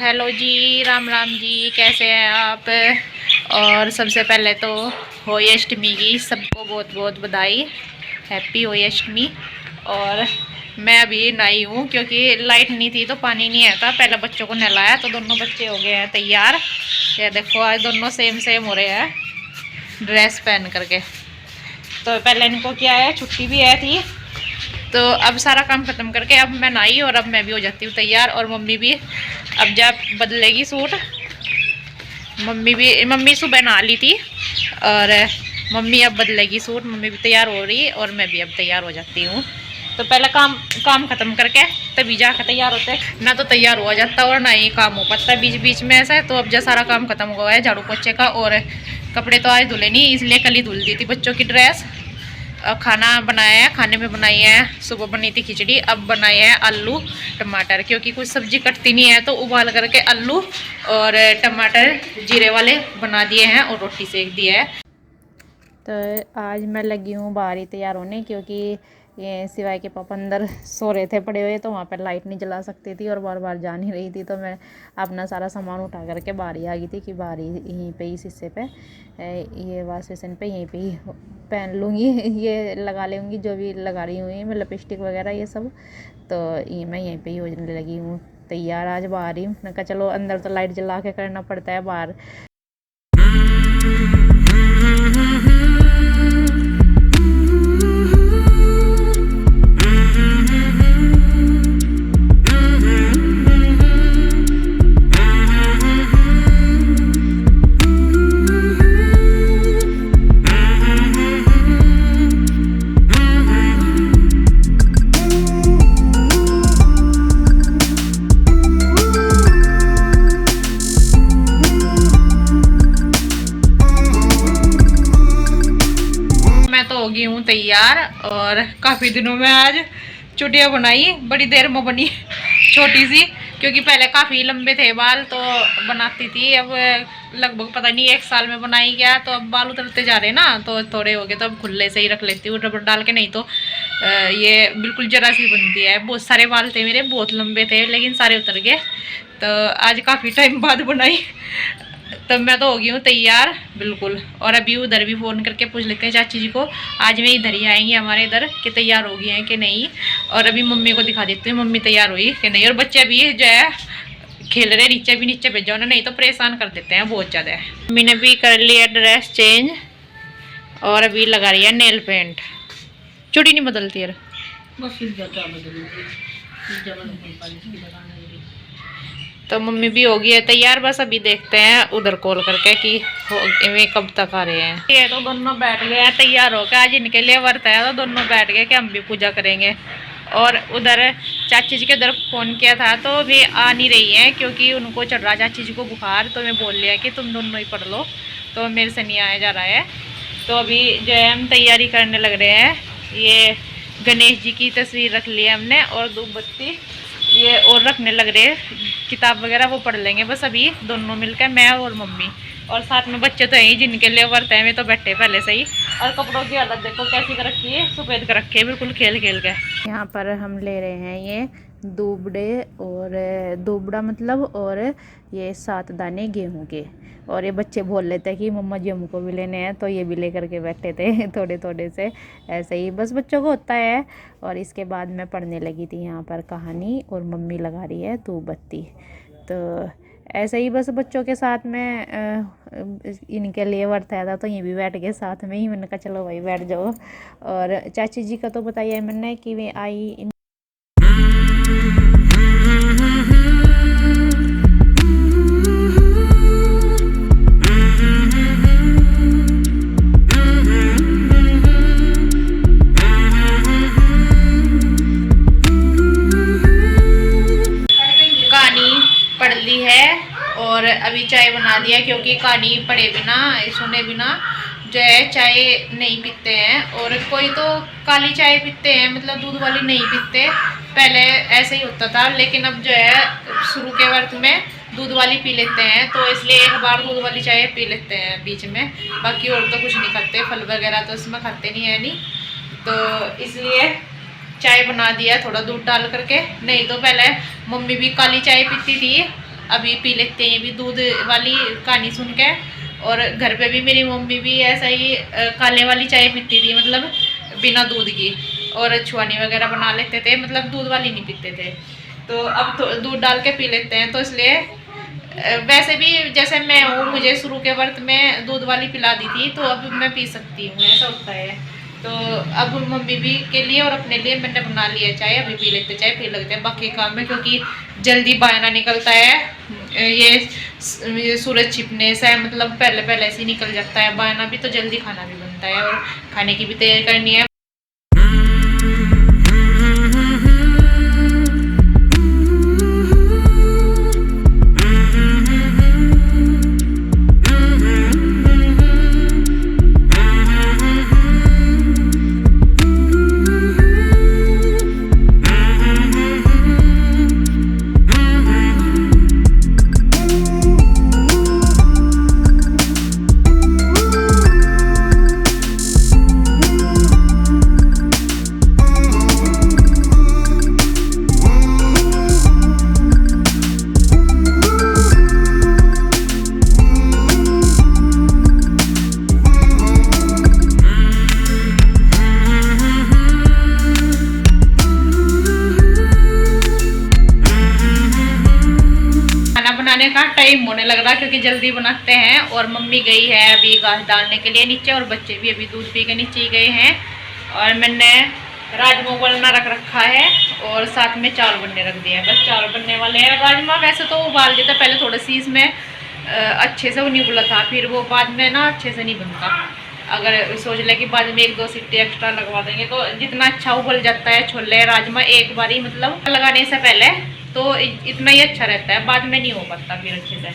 Hello जी, राम राम जी, कैसे हैं आप। और सबसे पहले तो होली अष्टमी की सबको बहुत बहुत बधाई। हैप्पी होली अष्टमी। और मैं अभी नहाई हूँ क्योंकि लाइट नहीं थी तो पानी नहीं आया था। पहले बच्चों को नहलाया तो दोनों बच्चे हो गए हैं तैयार। ये देखो आज दोनों सेम सेम हो रहे हैं ड्रेस पहन करके। तो पहले इनको क्या है, छुट्टी भी है थी तो अब सारा काम खत्म करके अब मैं नहाई और अब मैं भी हो जाती हूँ तैयार। और मम्मी भी अब जब बदलेगी सूट। मम्मी सुबह नहा ली थी और मम्मी अब बदलेगी सूट। मम्मी भी तैयार हो रही है और मैं भी अब तैयार हो जाती हूँ। तो पहले काम खत्म करके तभी जाकर तैयार होते ना, तो तैयार हुआ जाता और ना ही काम हो पाता बीच बीच में ऐसा है। तो अब जब सारा काम खत्म हुआ है झाड़ू पोछे का, और कपड़े तो आज धुले नहीं इसलिए कल ही धुल दी थी बच्चों की ड्रेस। खाना बनाया है, खाने में बनाई है सुबह बनी थी खिचड़ी, अब बनाए हैं आलू टमाटर क्योंकि कुछ सब्जी कटती नहीं है तो उबाल करके आलू और टमाटर जीरे वाले बना दिए हैं और रोटी सेक दी है। तो आज मैं लगी हूँ बाहर ही तैयार होने क्योंकि ये सिवाय के पापा अंदर सो रहे थे पड़े हुए, तो वहाँ पर लाइट नहीं जला सकती थी और बार बार जा नहीं रही थी। तो मैं अपना सारा सामान उठा करके बाहर ही आ गई थी कि बाहर ही यहीं पे ही शीशे पे ये वाश बेसिन पे यहीं पे ही पहन लूँगी। ये लगा लूँगी जो भी लगा रही हुई मैं लिपस्टिक वगैरह ये सब। तो ये मैं यहीं पे ही होने लगी हूँ तैयार। आज बाहर ही मैंने कहा चलो, अंदर तो लाइट जला के करना पड़ता है, बाहर होगी हूँ तैयार। और काफ़ी दिनों में आज चुटिया बनाई, बड़ी देर में बनी छोटी सी, क्योंकि पहले काफ़ी लंबे थे बाल तो बनाती थी। अब लगभग पता नहीं 1 साल में बनाई क्या, तो अब बाल उतरते जा रहे हैं ना तो थोड़े हो गए, तो अब खुले से ही रख लेती हूँ रबर डाल के, नहीं तो ये बिल्कुल जरा सी बनती है। बहुत सारे बाल थे मेरे, बहुत लंबे थे लेकिन सारे उतर गए। तो आज काफ़ी टाइम बाद बनाई। तब मैं तो हो गई हूँ तैयार बिल्कुल। और अभी उधर भी फ़ोन करके पूछ लेते हैं चाची जी को, आज में इधर ही आएंगे हमारे इधर, कि तैयार हो गई हैं कि नहीं। और अभी मम्मी को दिखा देती हूँ मम्मी तैयार हुई कि नहीं। और बच्चे भी जो है खेल रहे नीचे भेजा उन्हें, नहीं तो परेशान कर देते हैं बहुत ज़्यादा। मम्मी ने भी कर लिया ड्रेस चेंज और अभी लगा रही है नेल पेंट। चूड़ी नहीं बदलती यार, तो मम्मी भी हो गई है तैयार। बस अभी देखते हैं उधर कॉल करके कि वे कब तक आ रहे हैं। ये तो दोनों बैठ गए हैं तैयार होकर, आज इनके लिए व्रत है तो दोनों बैठ गए कि हम भी पूजा करेंगे। और उधर चाची जी के उधर फ़ोन किया था तो वे आ नहीं रही हैं क्योंकि उनको चढ़ रहा चाची जी को बुखार। तो मैं बोल लिया कि तुम दोनों ही पढ़ लो, तो मेरे से नहीं आया जा रहा है। तो अभी जो है हम तैयारी करने लग रहे हैं। ये गणेश जी की तस्वीर रख ली है हमने और धूप बत्ती ये और रखने लग रहे, किताब वगैरह वो पढ़ लेंगे बस अभी दोनों मिलकर, मैं और मम्मी। और साथ में बच्चे तो हैं जिनके लिए वर्त है, में तो बैठे पहले से ही। और कपड़ों की हालत देखो कैसी कर रखी है, सफ़ेद कर रखी है बिल्कुल खेल खेल के। यहाँ पर हम ले रहे हैं ये दूबड़े और दूबड़ा मतलब, और ये 7 दाने गेहूं के। और ये बच्चे बोल लेते हैं कि मम्मा जी हमको भी लेने हैं, तो ये भी ले करके बैठे थे थोड़े थोड़े से ऐसे ही बस बच्चों को होता है। और इसके बाद मैं पढ़ने लगी थी यहाँ पर कहानी और मम्मी लगा रही है धूप बत्ती। तो ऐसे ही बस बच्चों के साथ में इनके लिए व्रत था तो ये भी बैठ गए साथ में ही। मैंने कहा चलो भाई बैठ जाओ। और चाची जी का तो बताया मैंने कि वे आई और अभी चाय बना दिया क्योंकि कहानी पढ़े बिना सुने बिना जो है चाय नहीं पीते हैं। और कोई तो काली चाय पीते हैं, मतलब दूध वाली नहीं पीते। पहले ऐसे ही होता था लेकिन अब जो है शुरू के वक्त में दूध वाली पी लेते हैं, तो इसलिए एक बार दूध वाली चाय पी लेते हैं बीच में। बाकी और तो कुछ नहीं खाते, फल वगैरह तो इसमें खाते नहीं है नहीं, तो इसलिए चाय बना दिया थोड़ा दूध डाल करके। नहीं तो पहले मम्मी भी काली चाय पीती थी, अभी पी लेते हैं ये भी दूध वाली कहानी सुन के। और घर पे भी मेरी मम्मी भी ऐसा ही काले वाली चाय पीती थी, मतलब बिना दूध की, और छुआनी वगैरह बना लेते थे, मतलब दूध वाली नहीं पीते थे। तो अब तो दूध डाल के पी लेते हैं। तो इसलिए वैसे भी जैसे मैं हूँ, मुझे शुरू के वक्त में दूध वाली पिला दी थी, तो अब मैं पी सकती हूँ, ऐसा होता है। तो अब मम्मी भी के लिए और अपने लिए मैंने बना लिया चाय, अभी पी लेते चाय, फिर लगते हैं बाकी काम में, क्योंकि जल्दी बायना निकलता है। ये सूरज छिपने से मतलब पहले पहले से निकल जाता है बायना भी, तो जल्दी खाना भी बनता है और खाने की भी तैयारी करनी है। बनाने का टाइम होने लग रहा, क्योंकि जल्दी बनाते हैं। और मम्मी गई है अभी घास डालने के लिए नीचे, और बच्चे भी अभी दूध पी के नीचे ही गए हैं। और मैंने राजमा उबलना रख रखा है, और साथ में चावल बनने रख दिए हैं। बस चावल बनने वाले हैं। राजमा वैसे तो उबाल देता पहले, थोड़ा सी इसमें अच्छे से वो नहीं उबला था, फिर वो बाद में ना अच्छे से नहीं बनता। अगर सोच ले कि बाद में 1-2 सीटी एक्स्ट्रा लगवा देंगे तो जितना अच्छा उबल जाता है छोले राजमा एक बारी, मतलब लगाने से पहले, तो इतना ही अच्छा रहता है, बाद में नहीं हो पाता फिर अच्छे से।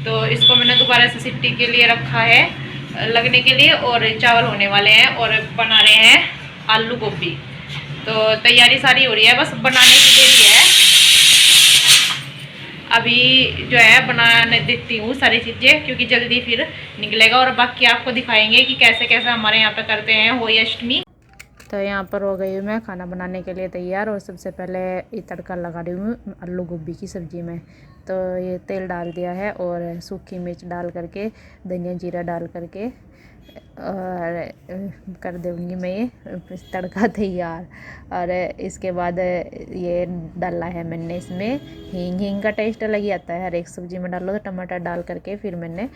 तो इसको मैंने दोबारा से सीटी के लिए रखा है लगने के लिए, और चावल होने वाले हैं, और बना रहे हैं आलू गोभी। तो तैयारी सारी हो रही है, बस बनाने की देरी है। अभी जो है बनाने देती हूँ सारी चीज़ें, क्योंकि जल्दी फिर निकलेगा। और बाकी आपको दिखाएंगे कि कैसे कैसे हमारे यहाँ पे करते हैं होली अष्टमी। तो यहाँ पर हो गई हूँ मैं खाना बनाने के लिए तैयार। और सबसे पहले ये तड़का लगा रही हूँ आलू गोभी की सब्ज़ी में। तो ये तेल डाल दिया है, और सूखी मिर्च डाल करके, धनिया जीरा डाल करके, और कर दूँगी मैं ये तड़का तैयार। और इसके बाद ये डाला है मैंने इसमें हींग का टेस्ट अलग ही आता है, हर एक सब्ज़ी में डालो। तो टमाटर डाल करके फिर मैंने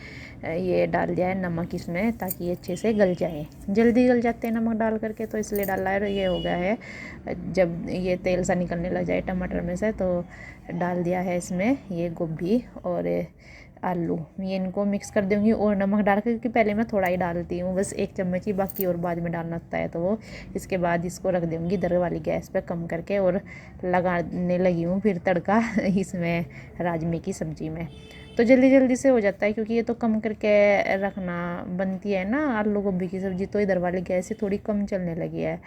ये डाल दिया है नमक इसमें, ताकि ये अच्छे से गल जाए। जल्दी गल जाते हैं नमक डाल करके, तो इसलिए डाला है। और ये हो गया है, जब ये तेल सा निकलने लग जाए टमाटर में से, तो डाल दिया है इसमें ये गोभी और आलू। ये इनको मिक्स कर दूँगी, और नमक डाल कर, क्योंकि पहले मैं थोड़ा ही डालती हूँ, बस 1 चम्मच ही, बाकी और बाद में डालना होता है। तो वो इसके बाद इसको रख दूँगी दर वाली गैस पे कम करके, और लगाने लगी हूँ फिर तड़का इसमें राजमे की सब्ज़ी में। तो जल्दी जल्दी से हो जाता है, क्योंकि ये तो कम करके रखना बनती है ना आलू गोभी की सब्ज़ी। तो इधर वाली गैस से थोड़ी कम चलने लगी है,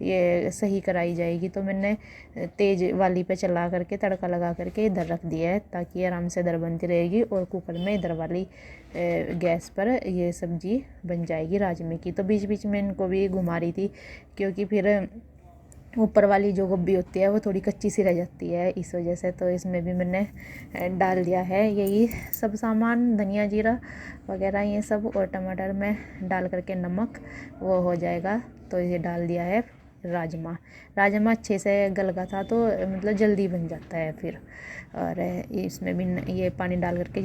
ये सही कराई जाएगी। तो मैंने तेज़ वाली पे चला करके तड़का लगा करके इधर रख दिया है, ताकि आराम से इधर बनती रहेगी, और कुकर में इधर वाली गैस पर ये सब्ज़ी बन जाएगी राजमे की। तो बीच बीच में इनको भी घुमा रही थी, क्योंकि फिर ऊपर वाली जो गोभी होती है वो थोड़ी कच्ची सी रह जाती है, इस वजह से। तो इसमें भी मैंने डाल दिया है यही सब सामान, धनिया जीरा वगैरह ये सब, और टमाटर में डाल करके नमक, वो हो जाएगा। तो ये डाल दिया है राजमा अच्छे से गल गया था, तो मतलब जल्दी बन जाता है फिर। और इसमें भी ये पानी डाल करके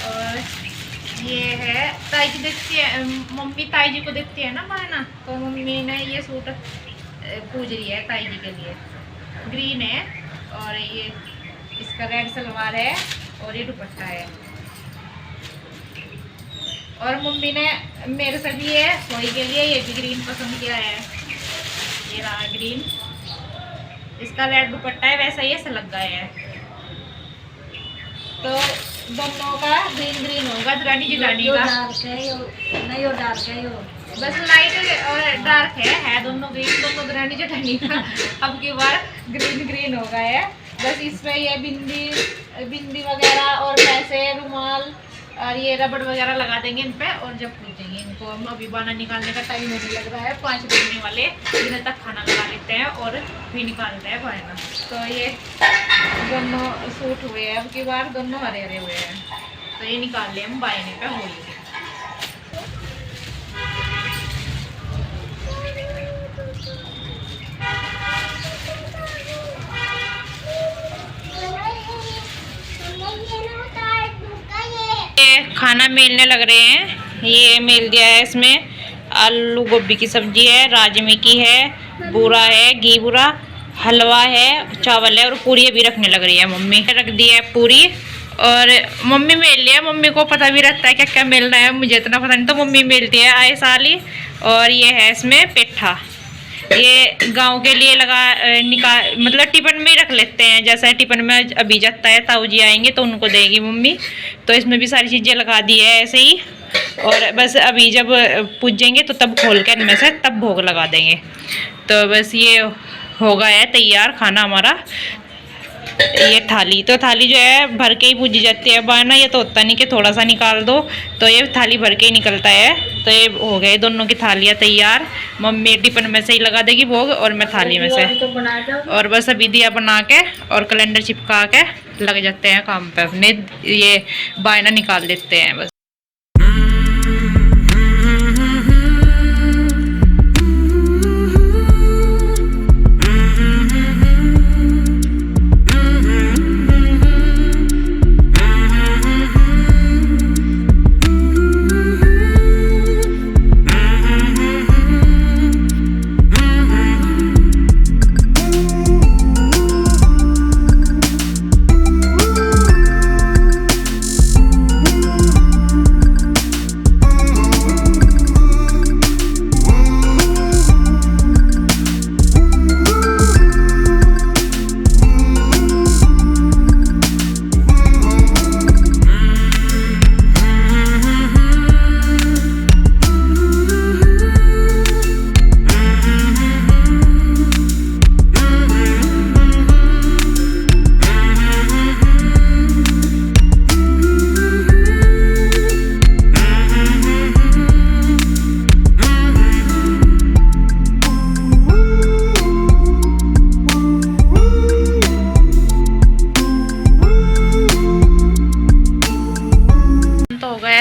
और ये है ताई जी देखती है, मम्मी ताई जी को देखती है ना बहना, तो मम्मी ने ये सूट पूज रही है ताई जी के लिए। ग्रीन है और ये इसका रेड सलवार है और ये दुपट्टा है। और मम्मी ने मेरे से भी ये सोई के लिए ये भी ग्रीन पसंद किया है। ये रहा ग्रीन, इसका रेड दुपट्टा है, वैसा ये सलग गया है। तो दोनों का ग्रीन ग्रीन होगा, रानी जी रानी का नहीं हो डार्क है, बस लाइट और डार्क है दोनों ग्रीन, दोनों रानी जी रानी का अब की बार ग्रीन ग्रीन हो गया है। बस इसमें ये बिंदी वगैरह और पैसे रुमाल और ये रबड़ वगैरह लगा देंगे इन पे, और जब पूजेंगे इनको। हम अभी बाना निकालने का टाइम नहीं लग रहा है, 5 बजने वाले, दिन तक खाना लगा लेते हैं और भी निकालते हैं बाना। तो ये दोनों सूट हुए हैं, अब की बार दोनों हरे हरे हुए हैं, तो ये निकाल ले हम बायने पे होली। खाना मेलने लग रहे हैं, ये मेल दिया है। इसमें आलू गोभी की सब्जी है, राजमे की है, बूरा है, घी बूरा, हलवा है, चावल है और पूरी भी रखने लग रही है मम्मी। रख दी है पूरी और मम्मी मेल लिया। मम्मी को पता भी रहता है क्या क्या मेलना है, मुझे इतना पता नहीं, तो मम्मी मेलती है आए साल ही। और ये है इसमें पेठा, ये गांव के लिए मतलब टिफिन में ही रख लेते हैं। जैसा टिफिन में अभी जाता है, ताऊ जी आएंगे तो उनको देगी मम्मी, तो इसमें भी सारी चीज़ें लगा दी है ऐसे ही। और बस अभी जब पूजेंगे तो तब खोल के इनमें से तब भोग लगा देंगे। तो बस ये हो गया है तैयार खाना हमारा। ये थाली, तो थाली जो है भर के ही पूजी जाती है बाना, ये तो होता नहीं कि थोड़ा सा निकाल दो, तो ये थाली भर के ही निकलता है। तो ये हो गए दोनों की थालियाँ तैयार। मम्मी टिफिन में से ही लगा देगी भोग और मैं थाली में से, और बस अभी दिया बना के और कैलेंडर चिपका के लग जाते हैं काम पे अपने, ये बायना निकाल देते हैं बस।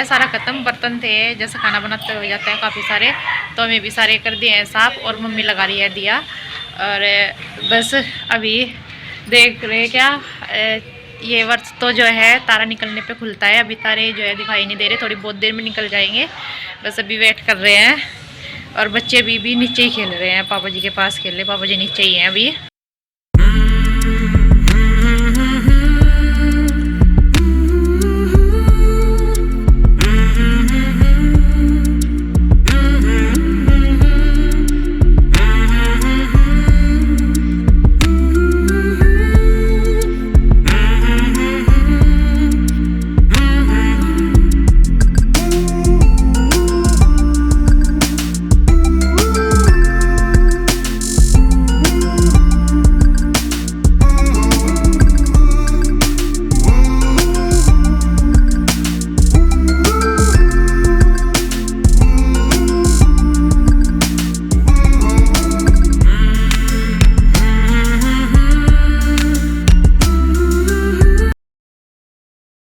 सारा खत्म, बर्तन थे जैसे खाना बनाते हो जाता है काफ़ी सारे, तो हमें भी सारे कर दिए हैं साफ, और मम्मी लगा रही है दिया। और बस अभी देख रहे क्या, ये वर्ष तो जो है तारा निकलने पे खुलता है, अभी तारे जो है दिखाई नहीं दे रहे, थोड़ी बहुत देर में निकल जाएंगे। बस अभी वेट कर रहे हैं। और बच्चे भी नीचे ही खेल रहे हैं, पापा जी के पास खेल रहे, पापा जी नीचे ही हैं अभी।